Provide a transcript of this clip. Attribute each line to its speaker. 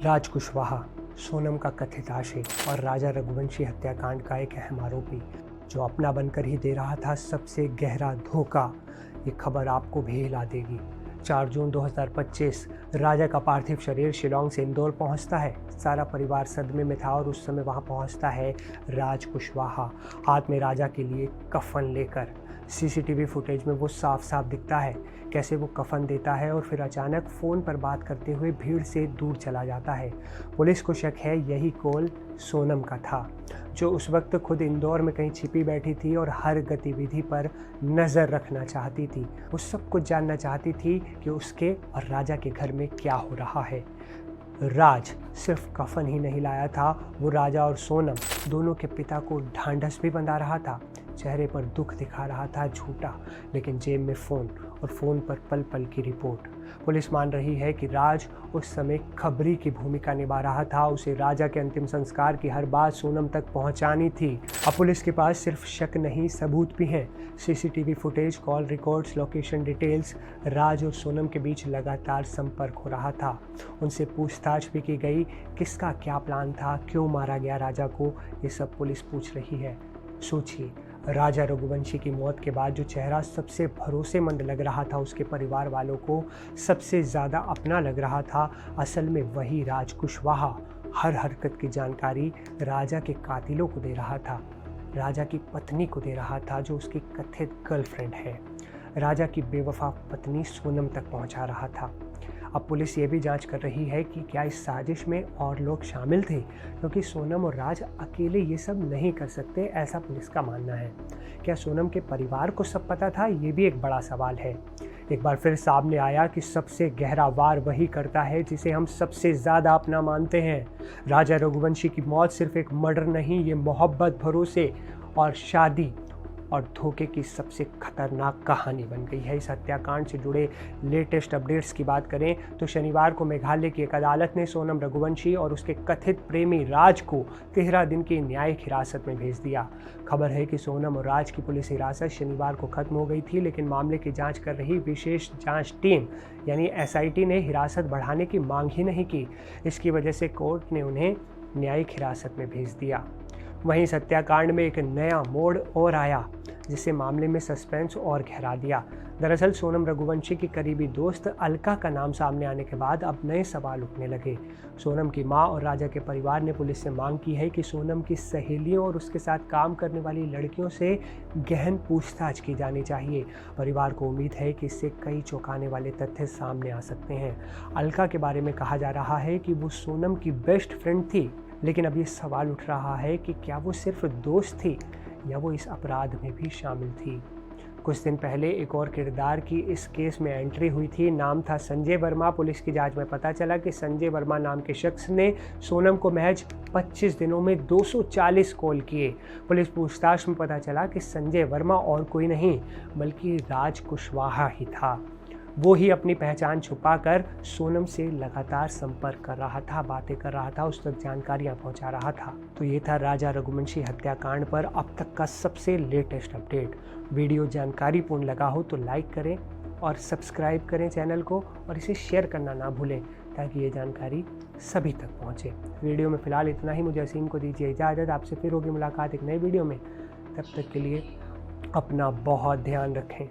Speaker 1: राज कुशवाहा, सोनम का कथित आशिक और राजा रघुवंशी हत्याकांड का एक अहम आरोपी, जो अपना बनकर ही दे रहा था सबसे गहरा धोखा। ये खबर आपको भी हिला देगी। 4 जून 2025 राजा का पार्थिव शरीर शिलांग से इंदौर पहुंचता है। सारा परिवार सदमे में था और उस समय वहां पहुंचता है राज कुशवाहा, हाथ में राजा के लिए कफन लेकर। सीसीटीवी फुटेज में वो साफ साफ दिखता है कैसे वो कफन देता है और फिर अचानक फ़ोन पर बात करते हुए भीड़ से दूर चला जाता है। पुलिस को शक है यही कॉल सोनम का था, जो उस वक्त खुद इंदौर में कहीं छिपी बैठी थी और हर गतिविधि पर नज़र रखना चाहती थी। वो सब कुछ जानना चाहती थी कि उसके और राजा के घर में क्या हो रहा है। राज सिर्फ कफन ही नहीं लाया था, वो राजा और सोनम दोनों के पिता को ढांढस भी बंधा रहा था। चेहरे पर दुख दिखा रहा था झूठा, लेकिन जेब में फ़ोन और फ़ोन पर पल पल की रिपोर्ट। पुलिस मान रही है कि राज उस समय खबरी की भूमिका निभा रहा था। उसे राजा के अंतिम संस्कार की हर बात सोनम तक पहुंचानी थी। अब पुलिस के पास सिर्फ शक नहीं, सबूत भी हैं। CCTV footage, call records, location details. Raj और सोनम के बीच लगातार संपर्क हो रहा था। उनसे पूछताछ भी की गई, किसका क्या प्लान था, क्यों मारा गया राजा को, ये सब पुलिस पूछ रही है। सोचिए, राजा रघुवंशी की मौत के बाद जो चेहरा सबसे भरोसेमंद लग रहा था, उसके परिवार वालों को सबसे ज़्यादा अपना लग रहा था, असल में वही राज कुशवाहा हर हरकत की जानकारी राजा के कातिलों को दे रहा था, राजा की पत्नी को दे रहा था, जो उसकी कथित गर्लफ्रेंड है। राजा की बेवफा पत्नी सोनम तक पहुंचा रहा था। अब पुलिस ये भी जांच कर रही है कि क्या इस साजिश में और लोग शामिल थे, क्योंकि सोनम और राज अकेले ये सब नहीं कर सकते, ऐसा पुलिस का मानना है। क्या सोनम के परिवार को सब पता था, ये भी एक बड़ा सवाल है। एक बार फिर सामने आया कि सबसे गहरा वार वही करता है जिसे हम सबसे ज़्यादा अपना मानते हैं। राजा रघुवंशी की मौत सिर्फ एक मर्डर नहीं, ये मोहब्बत, भरोसे और शादी और धोखे की सबसे खतरनाक कहानी बन गई है। इस हत्याकांड से जुड़े लेटेस्ट अपडेट्स की बात करें तो शनिवार को मेघालय की एक अदालत ने सोनम रघुवंशी और उसके कथित प्रेमी राज को 13 दिन की न्यायिक हिरासत में भेज दिया। खबर है कि सोनम और राज की पुलिस हिरासत शनिवार को खत्म हो गई थी, लेकिन मामले की जांच कर रही विशेष जांच टीम यानी SIT ने हिरासत बढ़ाने की मांग ही नहीं की। इसकी वजह से कोर्ट ने उन्हें न्यायिक हिरासत में भेज दिया। वहीं इस हत्याकांड में एक नया मोड़ और आया, जिससे मामले में सस्पेंस और गहरा दिया। दरअसल सोनम रघुवंशी की करीबी दोस्त अलका का नाम सामने आने के बाद अब नए सवाल उठने लगे। सोनम की मां और राजा के परिवार ने पुलिस से मांग की है कि सोनम की सहेलियों और उसके साथ काम करने वाली लड़कियों से गहन पूछताछ की जानी चाहिए। परिवार को उम्मीद है कि इससे कई चौंकाने वाले तथ्य सामने आ सकते हैं। अलका के बारे में कहा जा रहा है कि वो सोनम की बेस्ट फ्रेंड थी, लेकिन अब ये सवाल उठ रहा है कि क्या वो सिर्फ दोस्त थी या वो इस अपराध में भी शामिल थी। कुछ दिन पहले एक और किरदार की इस केस में एंट्री हुई थी, नाम था संजय वर्मा। पुलिस की जांच में पता चला कि संजय वर्मा नाम के शख्स ने सोनम को महज 25 दिनों में 240 कॉल किए। पुलिस पूछताछ में पता चला कि संजय वर्मा और कोई नहीं बल्कि राज कुशवाहा ही था। वो ही अपनी पहचान छुपाकर सोनम से लगातार संपर्क कर रहा था, बातें कर रहा था, उस तक जानकारियां पहुंचा रहा था। तो ये था राजा रघुवंशी हत्याकांड पर अब तक का सबसे लेटेस्ट अपडेट। वीडियो जानकारीपूर्ण लगा हो तो लाइक करें और सब्सक्राइब करें चैनल को, और इसे शेयर करना ना भूलें ताकि ये जानकारी सभी तक पहुँचे। वीडियो में फ़िलहाल इतना ही। मुझे असीम को दीजिए इजाज़त। आपसे फिर होगी मुलाकात एक नई वीडियो में। तब तक के लिए अपना बहुत ध्यान रखें।